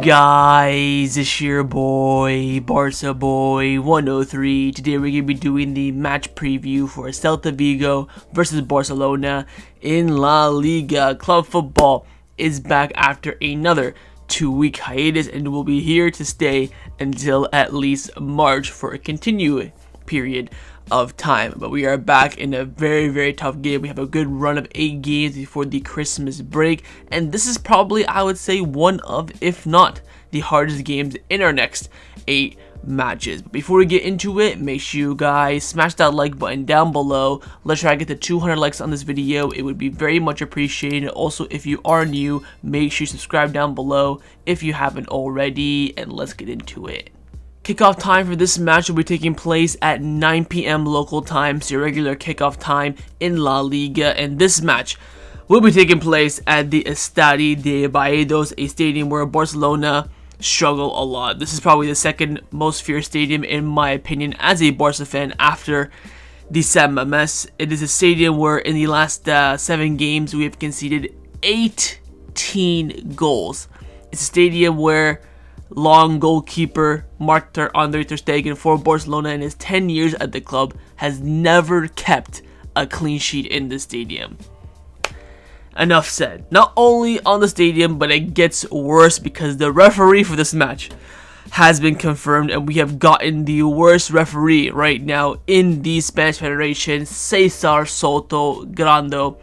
Guys, it's your boy, Barca Boy 103. Today we're going to be doing the match preview for Celta Vigo versus Barcelona in La Liga. Club football is back after another 2-week hiatus and will be here to stay until at least March for a continued period of time. But we are back in a very tough game. We have a good run of 8 games before the Christmas break, and this is probably, I would say, one of, if not the hardest games in our next 8 matches. But before we get into it, make sure you guys smash that like button down below. Let's try to get to 200 likes on this video. It would be very much appreciated. Also, if you are new, make sure you subscribe down below if you haven't already, and let's get into it. Kickoff time for this match will be taking place at 9 p.m. local time, so your regular kickoff time in La Liga. And this match will be taking place at the Estadio de Balaídos, a stadium where Barcelona struggle a lot. This is probably the second most feared stadium in my opinion as a Barca fan after the San Mamés. It is a stadium where in the last 7 games we have conceded 18 goals. It's a stadium where long goalkeeper Marc-Andre ter Stegen for Barcelona in his 10 years at the club has never kept a clean sheet in the stadium. Enough said. Not only on the stadium, but it gets worse because the referee for this match has been confirmed, and we have gotten the worst referee right now in the Spanish Federation. Cesar Soto Grando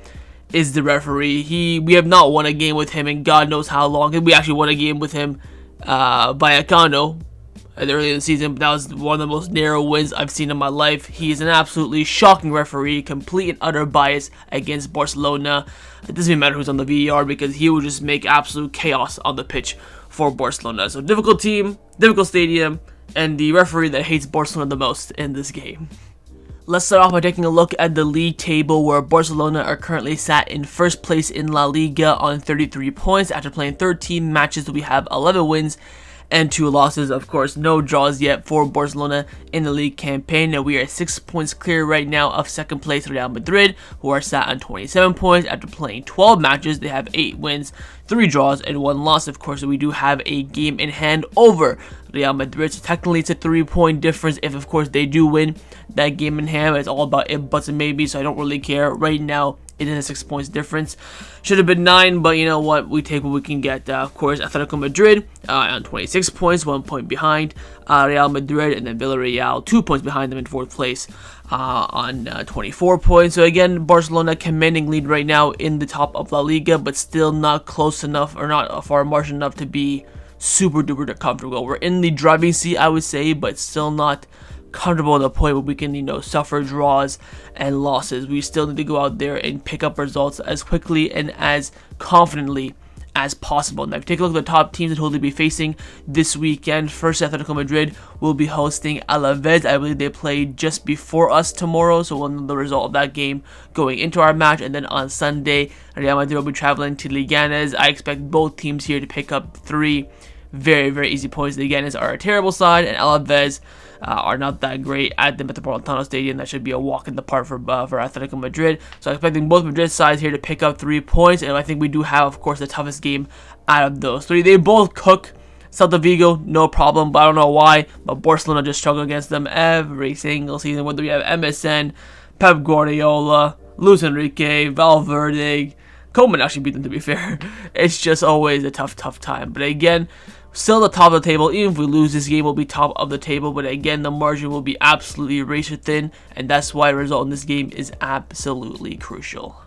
is the referee. We have not won a game with him in God knows how long. We actually won a game with him by Akano early in the season, but that was one of the most narrow wins I've seen in my life. He is an absolutely shocking referee, complete and utter bias against Barcelona. It doesn't even matter who's on the VAR because he will just make absolute chaos on the pitch for Barcelona. So difficult team, difficult stadium, and the referee that hates Barcelona the most in this game. Let's start off by taking a look at the league table, where Barcelona are currently sat in first place in La Liga on 33 points. After playing 13 matches, we have 11 wins and 2 losses. Of course, no draws yet for Barcelona in the league campaign, and we are 6 points clear right now of second place Real Madrid, who are sat on 27 points. After playing 12 matches, they have 8 wins, 3 draws, and 1 loss. Of course, we do have a game in hand over Real Madrid, so technically it's a 3-point difference if, of course, they do win that game in hand. It's all about if, buts, and maybes, so I don't really care. Right now, it is a 6 points difference. Should have been 9, but you know what? We take what we can get. Of course, Atletico Madrid on 26 points, 1 point behind Real Madrid, and then Villarreal 2 points behind them in 4th place on 24 points. So again, Barcelona commanding lead right now in the top of La Liga, but still not close enough or not a far margin enough to be super duper comfortable. We're in the driving seat, I would say, but still not comfortable at the point where we can, suffer draws and losses. We still need to go out there and pick up results as quickly and as confidently as possible. Now, if you take a look at the top teams that will be facing this weekend, first Atletico Madrid will be hosting Alaves. I believe they play just before us tomorrow, so we'll know the result of that game going into our match. And then on Sunday, Real Madrid will be traveling to Leganés. I expect both teams here to pick up 3 very easy points. The Leganés are a terrible side, and Alaves are not that great at the Metropolitano Stadium. That should be a walk in the park for Atletico Madrid. So I'm expecting both Madrid sides here to pick up 3 points, and I think we do have, of course, the toughest game out of those 3. They both cook Celta Vigo, no problem, but I don't know why, but Barcelona just struggle against them every single season, whether we have MSN, Pep Guardiola, Luis Enrique, Valverde. Kounde actually beat them, to be fair. It's just always a tough time. But again, still the top of the table. Even if we lose this game, we'll be top of the table. But again, the margin will be absolutely razor thin, and that's why a result in this game is absolutely crucial.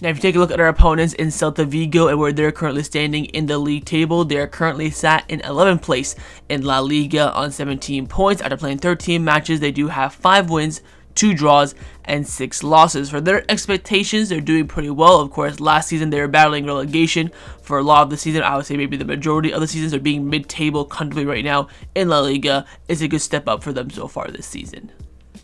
Now, if you take a look at our opponents in Celta Vigo and where they're currently standing in the league table, they are currently sat in 11th place in La Liga on 17 points. After playing 13 matches, they do have 5 wins, 2 draws, and 6 losses. For their expectations, they're doing pretty well. Of course, last season they were battling relegation for a lot of the season. I would say maybe the majority of the seasons are being mid-table comfortably right now in La Liga. It's a good step up for them so far this season.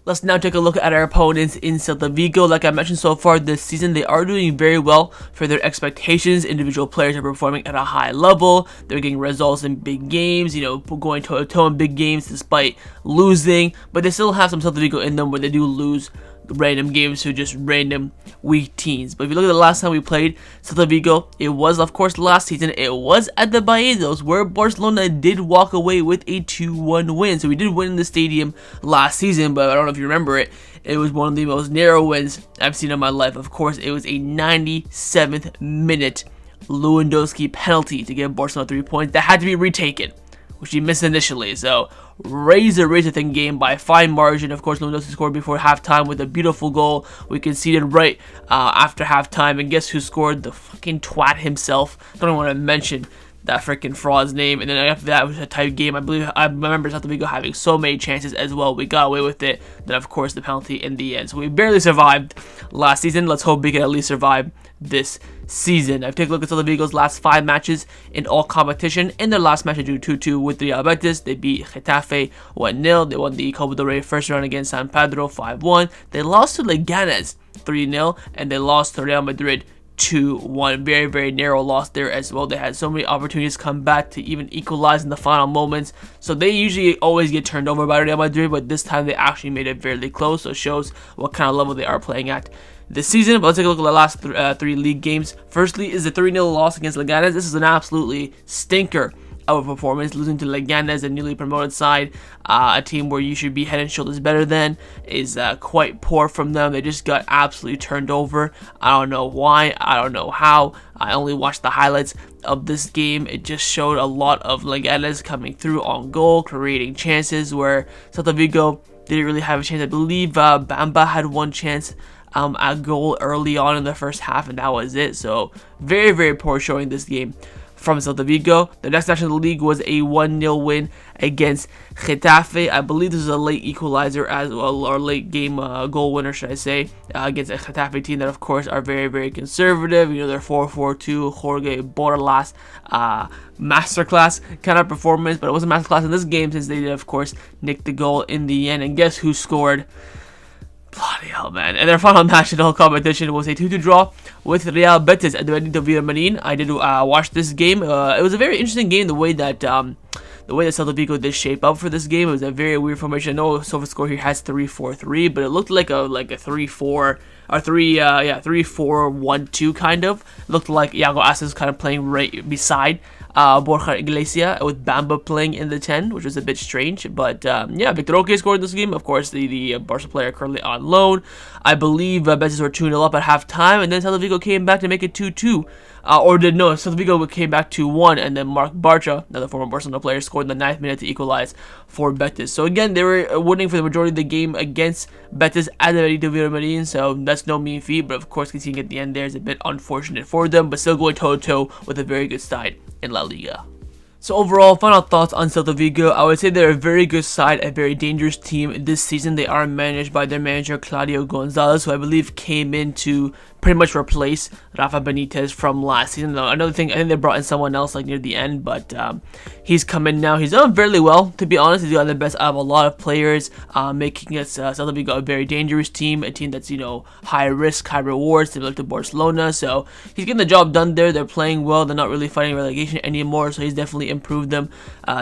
Let's now take a look at our opponents in Celta Vigo. Like I mentioned so far this season, they are doing very well for their expectations. Individual players are performing at a high level. They're getting results in big games, going toe-to-toe in big games despite losing. But they still have some Celta Vigo in them where they do lose random games to just random weak teams. But if you look at the last time we played Celta Vigo, it was of course last season. It was at the Balaídos, where Barcelona did walk away with a 2-1 win. So we did win in the stadium last season, but I don't know if you remember it. It was one of the most narrow wins I've seen in my life. Of course, it was a 97th minute Lewandowski penalty to give Barcelona 3 points that had to be retaken, which he missed initially. So razor thin game by a fine margin. Of course, Lewandowski scored before halftime with a beautiful goal. We conceded right after halftime, and guess who scored? The fucking twat himself. Don't even want to mention that freaking fraud's name. And then after that, it was a tight game. I remember Celta Vigo having so many chances as well. We got away with it. Then of course the penalty in the end. So we barely survived last season. Let's hope we can at least survive this season. I've taken a look at Celta Vigo's last 5 matches in all competition. In their last match, they drew 2-2 with Real Betis. They beat Getafe 1-0. They won the Copa del Rey first round against San Pedro 5-1. They lost to Leganes 3-0, and they lost to Real Madrid 2-1. Very narrow loss there as well. They had so many opportunities to come back to even equalize in the final moments. So they usually always get turned over by Real Madrid, but this time they actually made it fairly close. So it shows what kind of level they are playing at this season. But let's take a look at the last 3 league games. Firstly is the 3-0 loss against Leganes. This is an absolutely stinker of a performance, losing to Leganes, a newly promoted side, a team where you should be head and shoulders better than, is quite poor from them. They just got absolutely turned over. I don't know why, I don't know how. I only watched the highlights of this game. It just showed a lot of Leganes coming through on goal, creating chances where Celta Vigo didn't really have a chance. I believe Bamba had one chance at goal early on in the first half, and that was it. So very poor showing this game from Celta Vigo. The next match in the league was a 1-0 win against Getafe. I believe this is a late equalizer as well, or late game goal winner, should I say, against a Getafe team that of course are very conservative. You know, they're 4-4-2 Jorge Borlas masterclass kind of performance, but it wasn't masterclass in this game since they did of course nick the goal in the end. And guess who scored? Bloody hell, man. And their final match in the whole competition was a 2-2 draw with Real Betis at the Estadio de Balaídos. I did watch this game. It was a very interesting game, the way that Celta Vigo did shape up for this game. It was a very weird formation. I know SofaScore here has 3-4-3, but it looked like a 3-4 or 3-4-1-2 kind of. It looked like Iago Aspas kind of playing right beside Borja Iglesias, with Bamba playing in the 10, which was a bit strange. But yeah, Victor Roque scored this game. Of course, the Barca player currently on loan. I believe Betis were 2-0 up at halftime, and then Celta Vigo came back to make it 2-2. Celta Vigo came back 2-1, and then Marc Bartra, another former Barcelona player, scored in the 9th minute to equalize for Betis. So again, they were winning for the majority of the game against Betis at the Estadio de Balaídos, so that's no mean feat. But of course, conceding at the end there is a bit unfortunate for them, but still going toe-to-toe with a very good side in La Liga. So overall, final thoughts on Celta Vigo. I would say they're a very good side, a very dangerous team this season. They are managed by their manager Claudio Gonzalez, who I believe came in to pretty much replace Rafa Benitez from last season. Another thing, I think they brought in someone else like near the end, but he's come in now. He's done fairly well, to be honest. He's got the best out of a lot of players, making it Celta Vigo a very dangerous team, a team that's, you know, high risk, high reward, similar to Barcelona. So he's getting the job done there. They're playing well. They're not really fighting relegation anymore, so he's definitely improved them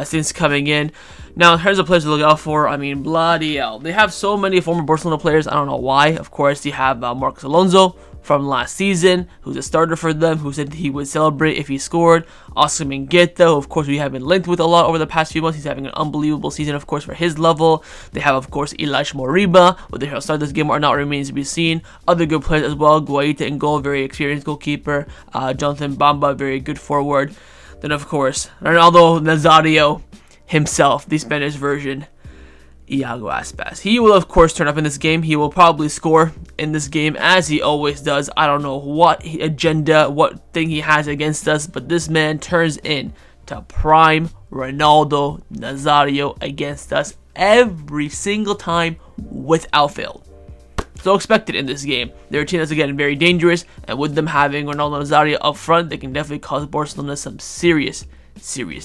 since coming in. Now, in terms of players to look out for, I mean, bloody hell. They have so many former Barcelona players. I don't know why. Of course, you have Marcos Alonso from last season, who's a starter for them, who said he would celebrate if he scored. Oscar Mingueza, who of course we have been linked with a lot over the past few months. He's having an unbelievable season, of course, for his level. They have, of course, Ilaix Moriba. Whether he'll start this game or not remains to be seen. Other good players as well. Guaita in goal, very experienced goalkeeper. Jonathan Bamba, very good forward. Then, of course, Ronaldo Nazario himself, the Spanish version, Iago Aspas. He will, of course, turn up in this game. He will probably score in this game, as he always does. I don't know what agenda, what thing he has against us, but this man turns in to prime Ronaldo Nazario against us every single time without fail. So expected in this game. They're a team that's, again, very dangerous, and with them having Ronaldo Nazario up front, they can definitely cause Barcelona some serious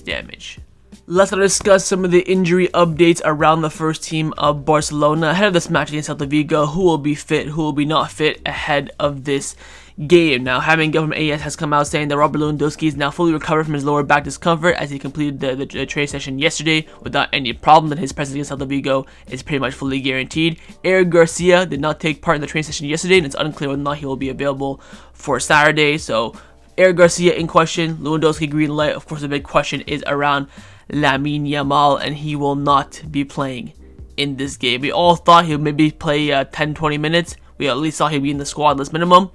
damage. Let's discuss some of the injury updates around the first team of Barcelona ahead of this match against Celta Vigo. Who will be fit, who will be not fit ahead of this game. Now, having from AS has come out saying that Robert Lewandowski is now fully recovered from his lower back discomfort as he completed the training session yesterday without any problem, and his presence against Celta Vigo is pretty much fully guaranteed. Eric Garcia did not take part in the training session yesterday, and it's unclear whether or not he will be available for Saturday. So, Eric Garcia in question, Lewandowski green light. Of course, the big question is around Lamine Yamal, and he will not be playing in this game. We all thought he would maybe play 10-20 minutes. We at least thought he'd be in the squad list minimum.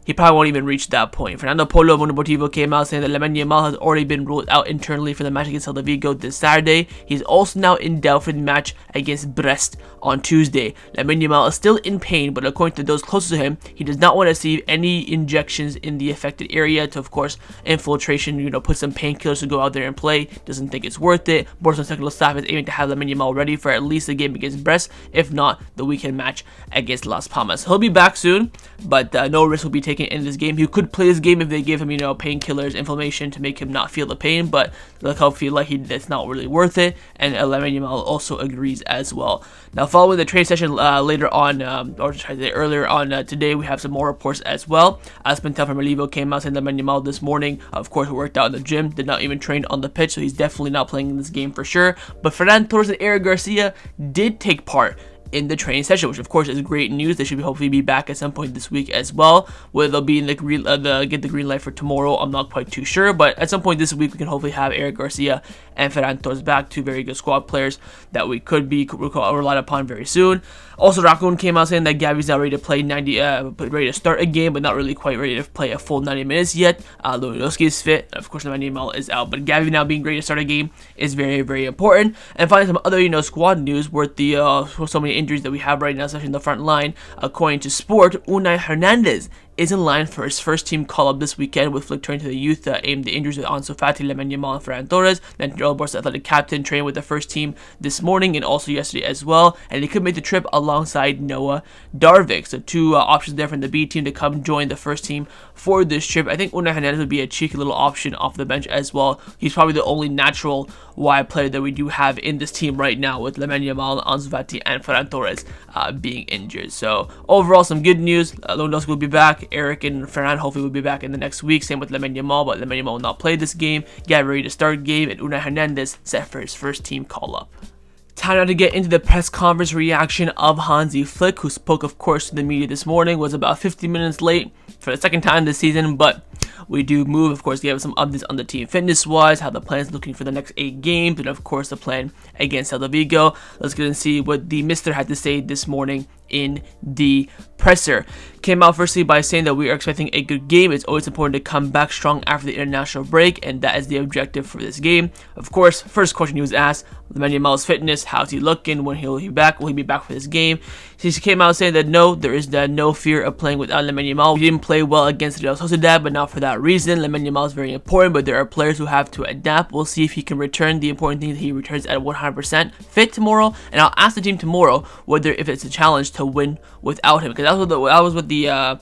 He probably won't even reach that point. Fernando Polo of Mundo Deportivo came out saying that Lamine Yamal has already been ruled out internally for the match against Celta Vigo this Saturday. He's also now in doubt for the match against Brest on Tuesday. Lamine Yamal is still in pain, but according to those closest to him, he does not want to receive any injections in the affected area to, of course, infiltration, put some painkillers to go out there and play. Doesn't think it's worth it. Barcelona's technical staff is aiming to have Lamine Yamal ready for at least the game against Brest, if not the weekend match against Las Palmas. He'll be back soon, but no risk will be taken in this game. He could play this game if they give him, painkillers, inflammation to make him not feel the pain, but he'll feel like it's not really worth it, and Lamine Yamal also agrees as well. Now, following the training session earlier on today, we have some more reports as well. As Pintel from Olivo came out saying that Lamine Yamal this morning, of course, worked out in the gym, did not even train on the pitch, so he's definitely not playing in this game for sure. But Ferran Torres and Eric Garcia did take part in the training session, which of course is great news. They should hopefully be back at some point this week as well. Whether they'll be in the get the green light for tomorrow, I'm not quite too sure, but at some point this week we can hopefully have Eric Garcia and Ferran Torres back, two very good squad players that we could be relied upon very soon. Also, Raccoon came out saying that Gavi's not ready to play ready to start a game, but not really quite ready to play a full 90 minutes yet. Lewandowski is fit, and of course, Lamine Yamal is out, but Gavi now being ready to start a game is very, very important. And finally, some other squad news worth the so many injuries that we have right now, especially in the front line. According to Sport, Unai Hernandez is in line for his first team call-up this weekend, with Flick turning to the youth aimed the injuries with Ansu Fati, Lamine Yamal, and Ferran Torres. Then Real Barca athletic captain trained with the first team this morning and also yesterday as well, and he could make the trip alongside Noah Darvik. So two options there from the B team to come join the first team for this trip. I think Unai Hernandez would be a cheeky little option off the bench as well. He's probably the only natural wide player that we do have in this team right now, with Lamine Yamal, Ansu Fati, and Ferran Torres being injured. So overall, some good news. Lewandowski will be back. Eric and Ferran hopefully will be back in the next week. Same with Lamine Yamal, but Lamine Yamal will not play this game. Get ready to start game, and Unai Hernandez set for his first team call-up. Time now to get into the press conference reaction of Hansi Flick, who spoke, of course, to the media this morning. Was about 50 minutes late for the second time this season, but we do move, of course, give some updates on the team fitness-wise, how the plan is looking for the next 8 games, and of course the plan against Celta Vigo. Let's get and see what the Mister had to say this morning in the presser. Came out firstly by saying that we are expecting a good game. It's always important to come back strong after the international break, and that is the objective for this game. Of course, first question he was asked, Lamine Yamal's fitness, how's he looking, when he'll be back, will he be back for this game? He came out saying that no, there is no fear of playing without Lamine Yamal. He didn't play well against Real Sociedad, but not for that reason. Lamine Yamal is very important, but there are players who have to adapt. We'll see if he can return. The important thing is that he returns at 100% fit tomorrow, and I'll ask the team tomorrow whether if it's a challenge to win without him, because that was what the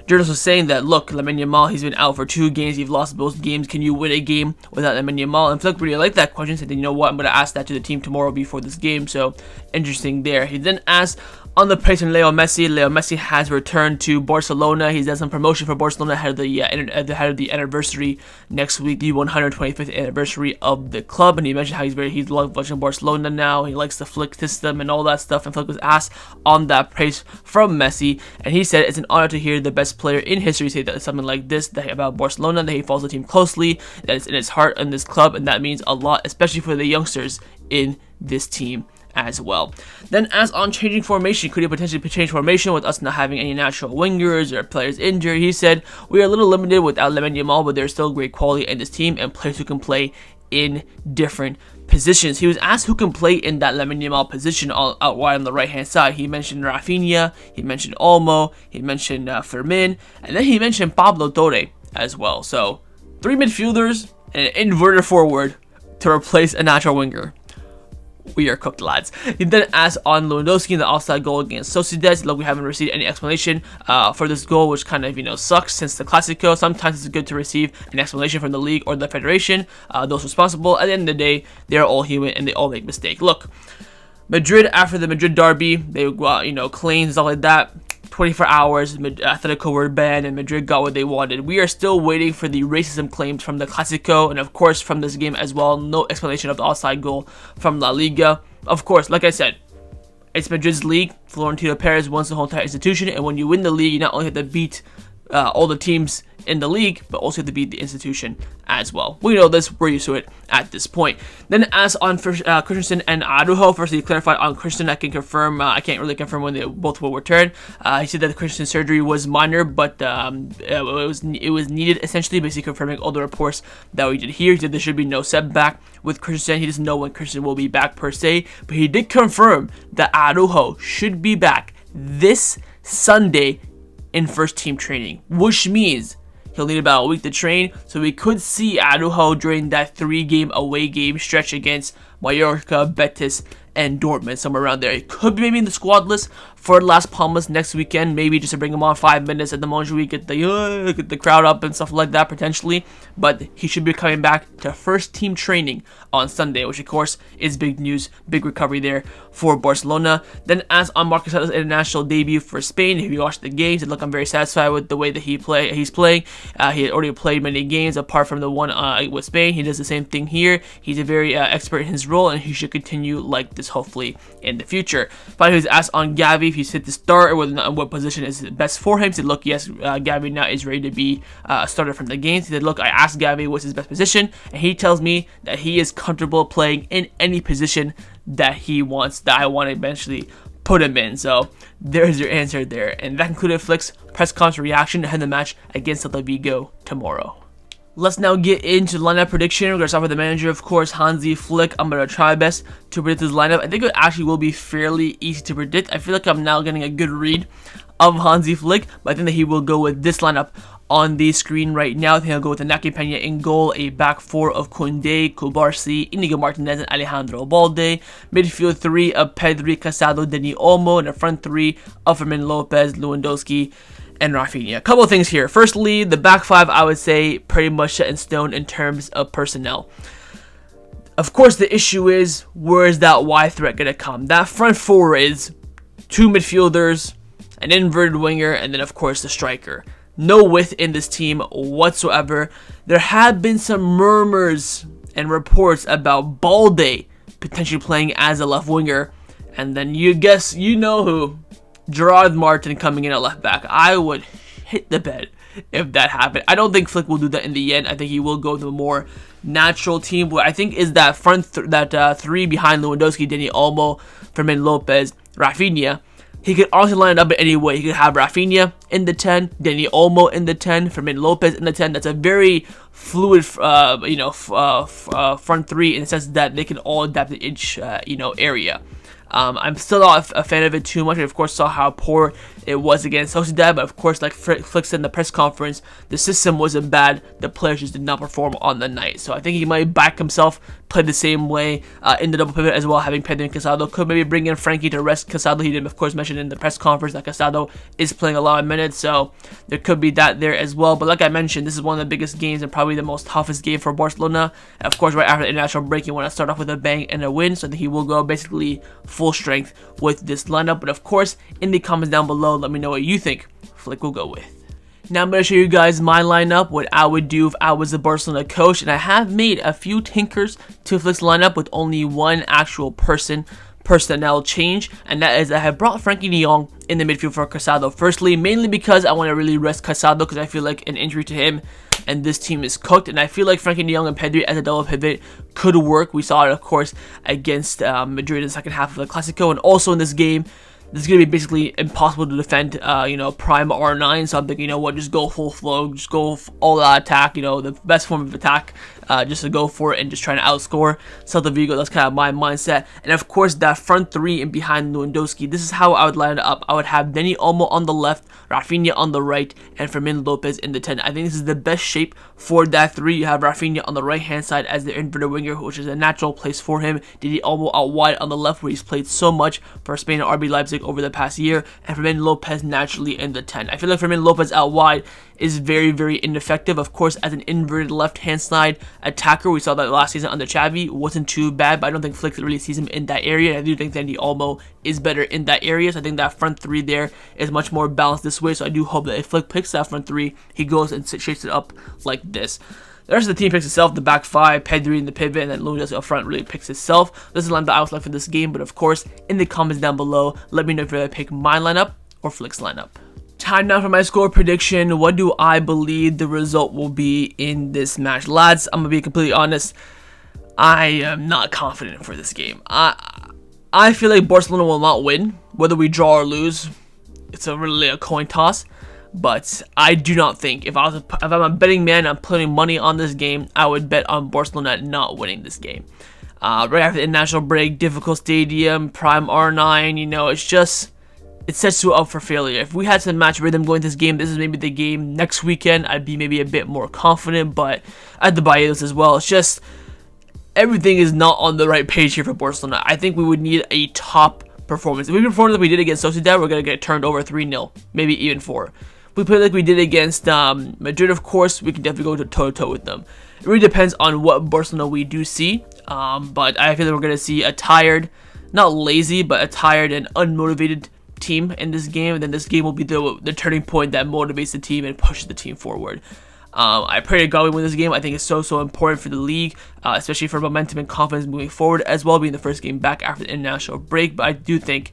journalist was saying, that look, Lamine Yamal, he's been out for 2 games, you've lost both games, can you win a game without Lamine Yamal? And Flick really liked that question, said, you know what, I'm going to ask that to the team tomorrow before this game. So interesting there. He then asked on the praise from Leo Messi. Leo Messi has returned to Barcelona. He's done some promotion for Barcelona ahead of the anniversary next week, the 125th anniversary of the club. And he mentioned how he's loved watching Barcelona now. He likes the Flick system and all that stuff. And Flick was asked on that praise from Messi, and he said it's an honor to hear the best player in history say that something like this about Barcelona, that he follows the team closely, that it's in his heart in this club, and that means a lot, especially for the youngsters in this team as well. Then, as on changing formation, could he potentially change formation with us not having any natural wingers or players injured? He said, we are a little limited without Lamine Yamal, but there's still great quality in this team and players who can play in different positions. He was asked who can play in that Lamine Yamal position out wide on the right hand side. He mentioned Raphinha, he mentioned Olmo, he mentioned Fermin, and then he mentioned Pablo Torre as well. So 3 midfielders and an inverted forward to replace a natural winger. We are cooked, lads. He then asked on Lewandowski in the offside goal against Sociedad. Look, we haven't received any explanation for this goal, which kind of, sucks since the Clásico. Sometimes it's good to receive an explanation from the league or the federation, those responsible. At the end of the day, they're all human and they all make mistakes. Look, Madrid, after the Madrid derby, they got, claims and stuff like that. 24 hours, Atletico were banned and Madrid got what they wanted. We are still waiting for the racism claims from the Clásico and of course from this game as well. No explanation of the offside goal from La Liga. Of course, like I said, it's Madrid's league. Florentino Perez wants the whole entire institution, and when you win the league, you not only have to beat all the teams in the league, but also to beat the institution as well. We know this, we're used to it at this point. Then as on Christensen and Araujo, firstly he clarified on Christensen, I can confirm, I can't really confirm when they both will return. He said that the Christensen surgery was minor, but it was needed essentially, basically confirming all the reports that we did here. He said there should be no setback with Christensen. He doesn't know when Christensen will be back per se, but he did confirm that Araujo should be back this Sunday in first team training, which means he'll need about a week to train, so we could see Araujo during that 3-game away game stretch against Mallorca, Betis, and Dortmund, somewhere around there. He could be maybe in the squad list for Las Palmas next weekend, maybe just to bring him on 5 minutes at the Montjuic, get the crowd up and stuff like that potentially. But he should be coming back to first team training on Sunday, which of course is big news, big recovery there for Barcelona. Then as on Marcus Alonso's international debut for Spain, if you watched the games, look, I'm very satisfied with the way that he's playing. He had already played many games apart from the one with Spain. He does the same thing here. He's a very expert in his role, and he should continue like this hopefully in the future. Finally, he was asked on Gavi if he's fit to start or what position is best for him. He said, look, yes, Gavi now is ready to be a starter from the games. He said, look, I asked Gavi what's his best position, and he tells me that he is comfortable playing in any position that he wants, that I want to eventually put him in. So there's your answer there. And that concluded Flick's press conference reaction ahead of the match against Celta Vigo tomorrow. Let's now get into lineup prediction. We're going to start with the manager, of course, Hansi Flick. I'm going to try my best to predict his lineup. I think it actually will be fairly easy to predict. I feel like I'm now getting a good read of Hansi Flick, but I think that he will go with this lineup on the screen right now. I think he'll go with Iñaki Peña in goal, a back four of Kounde, Cubarsi, Inigo Martinez, and Alejandro Balde. Midfield three of Pedri, Casado, Dani Olmo, and a front three of Fermin Lopez, Lewandowski, and Raphinha. A couple of things here. Firstly, the back five, I would say, pretty much set in stone in terms of personnel. Of course, the issue is, where is that wide threat going to come? That front four is 2 midfielders, an inverted winger, and then, of course, the striker. No width in this team whatsoever. There have been some murmurs and reports about Balde potentially playing as a left winger. And then you know who. Gerard Martin coming in at left back. I would hit the bed if that happened. I don't think Flick will do that in the end. I think he will go to a more natural team. What I think is that three behind Lewandowski, Dani Olmo, Fermin Lopez, Raphinha. He could honestly line it up in any way. He could have Raphinha in the 10, Dani Olmo in the 10, Fermin Lopez in the 10. That's a very fluid, front three in the sense that they can all adapt to each, area. I'm still not a fan of it too much. I, of course, saw how poor it was against Sociedad, but of course, like Flick said in the press conference, the system wasn't bad. The players just did not perform on the night. So I think he might back himself, play the same way in the double pivot as well, having Pedri and Casado. Could maybe bring in Frankie to rest Casado. He did, of course, mention in the press conference that Casado is playing a lot of minutes, so there could be that there as well. But like I mentioned, this is one of the biggest games and probably the most toughest game for Barcelona. And of course, right after the international break, you want to start off with a bang and a win, so I think he will go basically full strength with this lineup. But of course, in the comments down below, let me know what you think Flick will go with. Now I'm going to show you guys my lineup, what I would do if I was the Barcelona coach, and I have made a few tinkers to Flick's lineup with only one actual personnel change, and that is I have brought Frankie de Jong in the midfield for Casado. Firstly, mainly because I want to really rest Casado, because I feel like an injury to him and this team is cooked, and I feel like Frankie de Jong and Pedri as a double pivot could work. We saw it, of course, against Madrid in the second half of the Clásico, and also in this game. This is going to be basically impossible to defend, prime R9, so I'm thinking, just go full flow, just go all out attack, the best form of attack just to go for it and just trying to outscore Celta Vigo. That's kind of my mindset. And of course, that front three and behind Lewandowski, this is how I would line it up. I would have Dani Olmo on the left, Raphinha on the right, and Fermin Lopez in the 10. I think this is the best shape for that three. You have Raphinha on the right hand side as the inverted winger, which is a natural place for him. Dani Olmo out wide on the left, where he's played so much for Spain and RB Leipzig over the past year, and Fermin Lopez naturally in the 10. I feel like Fermin Lopez out wide is very, very ineffective. Of course, as an inverted left-hand side attacker, we saw that last season under Xavi, wasn't too bad, but I don't think Flick really sees him in that area. I do think Dani Olmo is better in that area, so I think that front three there is much more balanced this way, so I do hope that if Flick picks that front three, he goes and shapes it up like this. The rest of the team picks itself, the back five, Pedri in the pivot, and then Lewandowski up front really picks itself. This is the lineup that I was left for this game, but of course, in the comments down below, let me know if you're going to pick my lineup or Flick's lineup. Time now for my score prediction. What do I believe the result will be in this match? Lads, I'm going to be completely honest. I am not confident for this game. I feel like Barcelona will not win. Whether we draw or lose, it's really a coin toss. But I do not think, if I'm a betting man, I'm putting money on this game, I would bet on Barcelona not winning this game. Right after the international break, difficult stadium, prime R9, you know, it's just... it sets you up for failure. If we had some match rhythm going this game, this is maybe the game next weekend, I'd be maybe a bit more confident, but at the Balaídos as well, it's just everything is not on the right page here for Barcelona. I think we would need a top performance. If we perform like we did against Sociedad, we're going to get turned over 3-0, maybe even 4. If we play like we did against Madrid, of course, we can definitely go toe-to-toe with them. It really depends on what Barcelona we do see, but I feel that we're going to see a tired, not lazy, but a tired and unmotivated team in this game, and then this game will be the turning point that motivates the team and pushes the team forward. I pray to God we win this game. I think it's so important for the league, especially for momentum and confidence moving forward, as well being the first game back after the international break. But I do think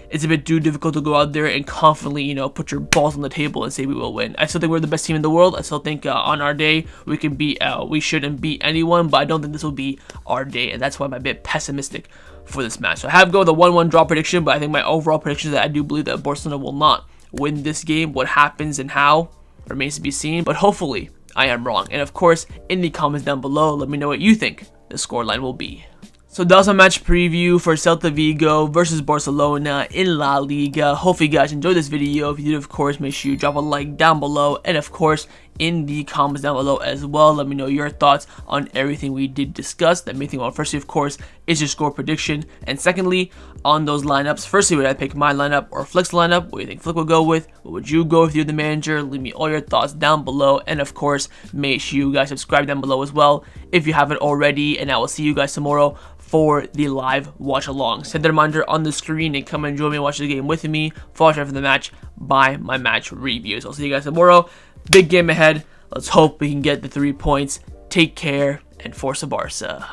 it's a bit too difficult to go out there and confidently, you know, put your balls on the table and say we will win. I still think we're the best team in the world. I still think on our day we can beat, we shouldn't beat anyone, but I don't think this will be our day, and that's why I'm a bit pessimistic for this match. So I have go with a 1-1 draw prediction, but I think my overall prediction is that I do believe that Barcelona will not win this game. What happens and how remains to be seen, but hopefully I am wrong. And of course, in the comments down below, let me know what you think the scoreline will be. So that was a match preview for Celta Vigo versus Barcelona in La Liga. Hopefully you guys enjoyed this video. If you did, of course, make sure you drop a like down below. And of course, in the comments down below as well, let me know your thoughts on everything we did discuss. The main thing, well, firstly, of course, is your score prediction. And secondly, on those lineups, firstly, would I pick my lineup or Flick's lineup? What do you think Flick would go with? What would you go if you're the manager? Leave me all your thoughts down below. And of course, make sure you guys subscribe down below as well if you haven't already. And I will see you guys tomorrow for the live watch along. Set the reminder on the screen and come and join me and watch the game with me. Follow for the match by my match reviews. I'll see you guys tomorrow. Big game ahead. Let's hope we can get the 3 points. Take care and Forza Barca.